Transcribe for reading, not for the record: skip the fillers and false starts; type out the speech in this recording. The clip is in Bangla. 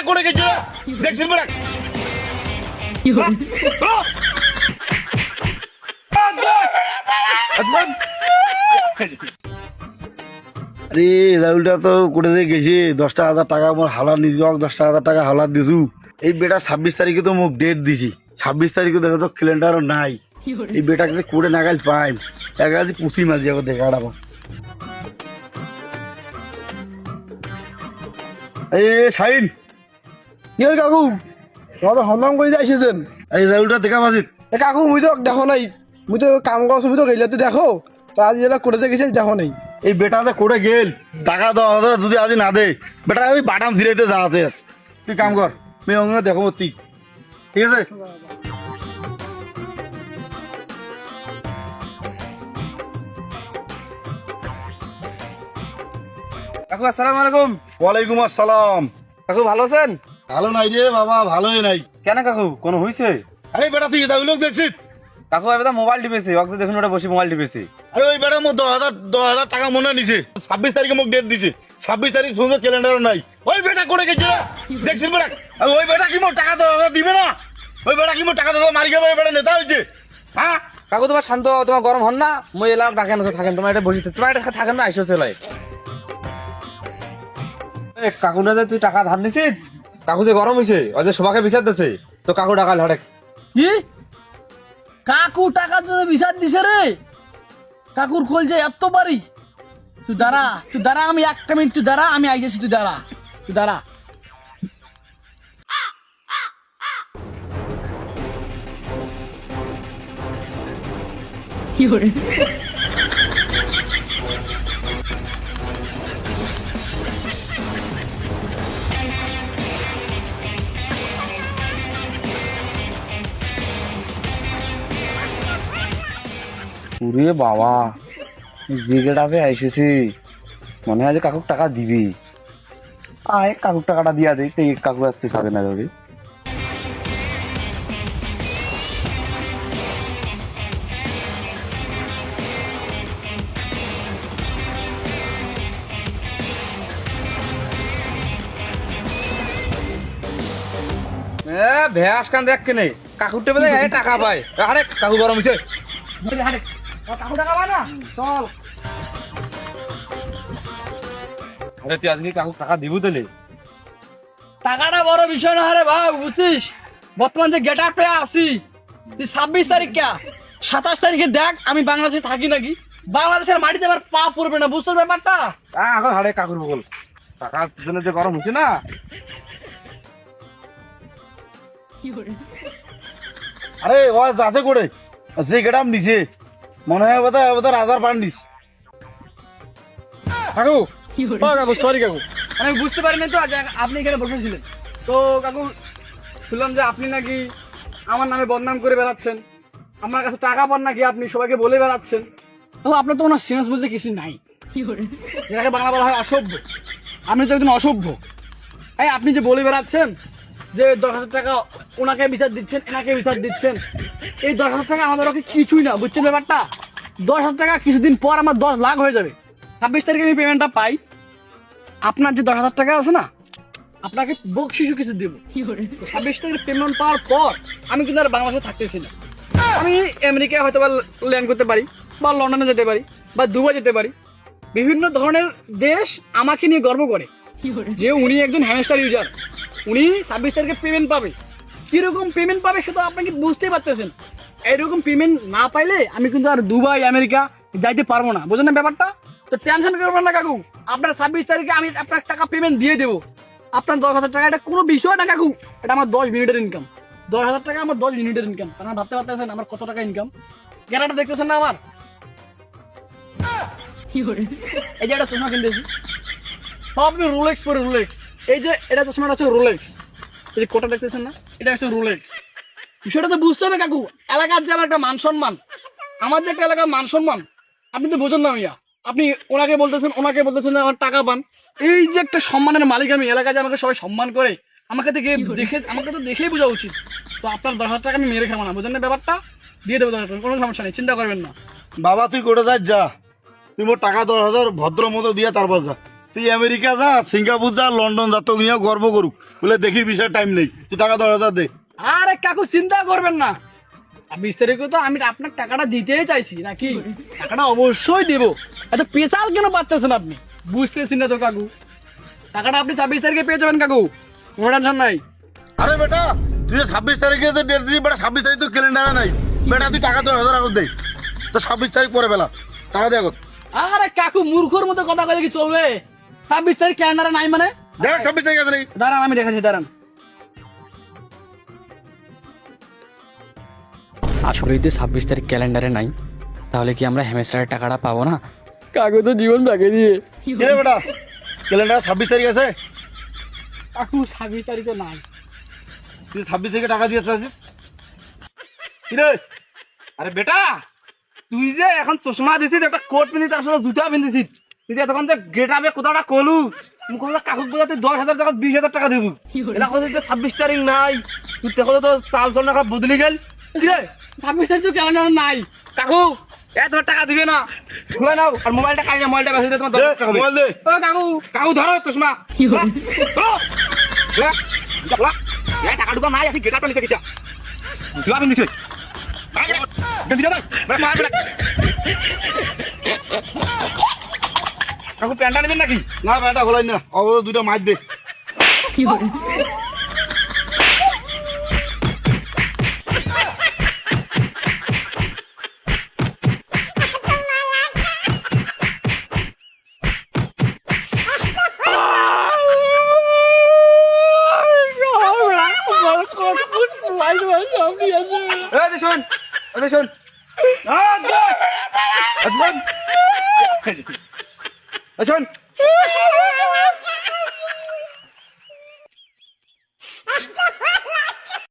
করে গেছিল দেখছিস বেটা আরে রাহুলটা তো করে দিয়ে গেছে 10,000 টাকা আমার হালার নিয়েছি 10,000 টাকা হালার দিছু এই বেটা 26 তারিখে তো মোক ডেট দিছি 26 তারিখে দেখো তো ক্যালেন্ডারও নাই এই বেটাকে যে করে নাগাল পাই এগাজি পুঁথি মাঝি আবার দেখা আড়াবো এই শাইন কি হল কাকু তোমার তো হন্দাম করে যাইছেন এই রাহুলটা দেখা মাঝিত এ কাকু মুই তো দেখো নাই মুই তো কাম করছো মুই তো গেলে তো দেখো তো আজ যেটা করে গেছে দেখো নাই এই বেটা যে করে গেল টাকা 10,000 যদি আজ না দে বেটা ওই বাটাম ছিড়াইতে যাতে তুই কাম কর মেয়ে অঙ্গে দেখো তুই ঠিক আছে কাকু আসসালামু আলাইকুম। ওয়ালাইকুম আসসালাম। কাকু ভালো আছেন? ভালো নাই রে বাবা ভালোই নাই। কেন কাকু কোনো হইছে? আরে বেটা তুই এটা লোক দেখছিস? কাকু এবার মোবাইল টিপেছে, ওকে দেখুন ওটা বসে মোবাইল টিপেছে। আরে ওই বেটা মোক 10,000 টাকা মনে নিছে 26 তারিখে মোক ডেট দিছে 26 তারিখ শুনছো ক্যালেন্ডারও নাই ওই বেটা করে গেছিল দেখছিস বেটা ওই বেটা কি মোক টাকা 10,000 দিবে না ওই বেটা কি মোক টাকা 10,000 মারি খাবে বেটা নেতা হইছে হ্যাঁ কাকু তোমার শান্ত তোমার গরম হন না মই এলাম ডাকেন থাকেন তোমার এটা বসে তোমার এটা থাকেন না আইসো সেলাই এ কাকু না যে তুই টাকা ধার নিছিস কাকু যে গরম হইছে ওই যে সবাকে বিচার দিছে তো কাকু ডাকাল হঠাৎ কি কাকু টাকার জন্য বিচার দিছে রে কাকুর খোল যে এত বাড়ি তুই দাঁড়া আমি একটা মিনিট তুই দাঁড়া আমি আইতেছি তুই দাঁড়া কি করে ওরে বাবা যে গেটাপে আইসেছি মনে হয় যে কাকুর টাকা দিবি আয় কাকুর টাকাটা দিয়া দেই তো কাকু আসতে খাবে না যাবে ভ্যাস কান দেখ কেনে কাকুর টেপে টাকা পায় আরে কাকু গরম হয়েছে কাকু টাকা পায় না চল আরে তুই আজকে কাকু টাকা দিব তাহলে টাকাটা বড় বিষয় না রে ভাই বুঝছিস বর্তমান যে গেট আপে আসি তুই 26 তারিখ কে 27 তারিখে দেখ আমি বাংলাদেশে থাকি নাকি বাংলাদেশের মাটিতে আবার পা পড়বে না বুঝতে ব্যাপারটা এখন হাড়ে কাকুর বল টাকার জন্য যে গরম হচ্ছে না আরে ও যাতে করে যে গেটাম দিছে মনে হয় বোধ রাজার পান্ডিস কাকু কাকু সরি কাকু আমি বুঝতে পারিনি তো আপনি এখানে বসেছিলেন তো কাকু শুনলাম যে আপনি নাকি আমার নামে বদনাম করে বেড়াচ্ছেন আমার কাছে টাকা পান নাকি আপনি সবাইকে বলে বেড়াচ্ছেন তো আপনার তো ওনার সিরিয়াস বলতে কিছু নাই যেটাকে বাংলা বলা হয় অসভ্য আপনি তো একজন অসভ্য এই আপনি যে বলে বেড়াচ্ছেন যে 10,000 টাকা ওনাকে বিচার দিচ্ছেন এনাকে বিচার দিচ্ছেন এই 10,000 টাকা আমাদের ওকে কিছুই না বুঝছেন ব্যাপারটা 10,000 টাকা কিছুদিন পর আমার 10 লাখ হয়ে যাবে 26 তারিখে আমি পেমেন্টটা পাই আপনার যে 10,000 টাকা আছে না আপনাকে বকশিশু কিছু দেবো 26 তারিখে পেমেন্ট পাওয়ার পর আমি কিন্তু আর বাংলাদেশে থাকতেছি না আমি আমেরিকায় হয়তো বা ল্যান্ড করতে পারি বা লন্ডনে যেতে পারি বা দুবাই যেতে পারি বিভিন্ন ধরনের দেশ আমাকে নিয়ে গর্ব করে যে উনি একজন হ্যামস্টার ইউজার উনি 26 তারিখে পেমেন্ট পাবে কিরকম পেমেন্ট পাবে সেটা আপনাকে বুঝতেই পারতেছেন এইরকম পেমেন্ট না পাইলে আমি কিন্তু আর দুবাই আমেরিকা যাইতে পারবো না বুঝলেন না ব্যাপারটা তো টেনশন করবেন না কাকু আপনার 26 তারিখে আমি আপনার টাকা পেমেন্ট দিয়ে দেবো আপনার 10,000 টাকা এটা কোনো বিষয় না কাকু এটা আমার 10 মিনিটের ইনকাম 10,000 টাকা আমার 10 মিনিটের ইনকাম আপনারা ভাবতে পারতেছেন আমার কত টাকা ইনকাম গেরাটা দেখতেছেন না আমার এই যে একটা চশমা কিনতেছি সব আপনি রোলেক্স পরে রোলেক্স এই যে এটা চশমাটা হচ্ছে রোলেক্স এই যে কোটা দেখতেছেন না এটা হচ্ছে রোলেক্স বিষয়টা তো বুঝতে হবে কাকু এলাকার যে আমার একটা মান সম্মান আমার যে একটা এলাকার মান সম্মান আপনি তো বোঝেন না ভাইয়া আপনি ওনাকে বলতেছেন আমার টাকা পান এই যে একটা সম্মানের মালিক আমি এলাকায় যে আমাকে সবাই সম্মান করে আমাকে তো দেখেই বোঝা উচিত তো আপনার 10,000 টাকা আমি মেরে খাবো না বুঝেন না ব্যাপারটা দিয়ে দেবো 10,000 টাকা কোনো সমস্যা নেই চিন্তা করবেন না বাবা তুই করে যাস যা তুই মোর টাকা 10,000 ভদ্র মতো দিয়ে তারপর যা তুই আমেরিকা যা, সিঙ্গাপুর যা, লন্ডন যা, তোকে নিয়ে গর্ব করুক বলে দেখি বিষয় টাইম নেই, তুই টাকা 10,000 দে। আরে কাকু চিন্তা করবেন না, 26 তারিখে তো আমি আপনার টাকাটা দিতেই চাইছি নাকি, টাকাটা অবশ্যই দেবো। এত পেশাল কেন পাচ্ছেন আপনি, বুঝতেছি না তো কাকু। টাকাটা আপনি 26 তারিখে পেয়ে যাবেন কাকু, কোনো টেনশন নাই। আরে বেটা, তুই 26 তারিখে তো ডেট দিবি বেটা, 26 তারিখ তো ক্যালেন্ডারে নাই বেটা, তুই টাকা 10,000 আগত দে। তো 26 তারিখ পরে বেলা টাকা দে আগত। আরে কাকু মূর্খর মতো কথা বলে কি চলবে? 26 তারিখ ক্যালেন্ডারে নাই মানে? দেখ 26 তারিখ আছে নাকি? দাঁড়ান আমি দেখাচ্ছি, দাঁড়ান। আসলেই তো 26 তারিখ ক্যালেন্ডারে নাই, তাহলে কি আমরা হেমেস্টারের টাকাটা পাবো না? কাকু তো জীবন বাগে দিয়ে। কি রে বেটা, ক্যালেন্ডারে 26 তারিখ আছে? কাকু 26 তারিখে নাই। তুই 26 তারিখে টাকা দিয়েছিস আজ? কি রে? আরে বেটা, তুই যে এখন চশমা দিছিস, একটা কোট পিন্ধি, তার সাথে জুতা পিন্ধিছিস, তুই যে তখন যে গেট আপে কোথাটা কলু, তুমি কোথা কাকুক বোঝাতে 10,000 টাকা 20,000 টাকা দেবো, এটা কথা 26 তারিখ নাই, তুই দেখো তো চাল চল না বদলি গেল। কি রে 26 তারিখ তো ক্যালেন্ডারে নাই। কাকু, তোমার টাকা দিবে না, খুলে নাও আর মোবাইলটা কাই না, মোবাইলটা বেঁচে তোমার দে 10,000 টাকা দেবে। মোবাইল দে। ও কাকু, কাকু ধরো চশমা, টাকা ঢুকা নাই, আসি গেট আপে নিচে কিটা জুতা পিন্ধিছিস। কাকু প্যান্টটা নেবেন নাকি? না বেটা খোলাই না, অবশ্য দুটো মাছ দে। এই শোন, এই শোন, শোন,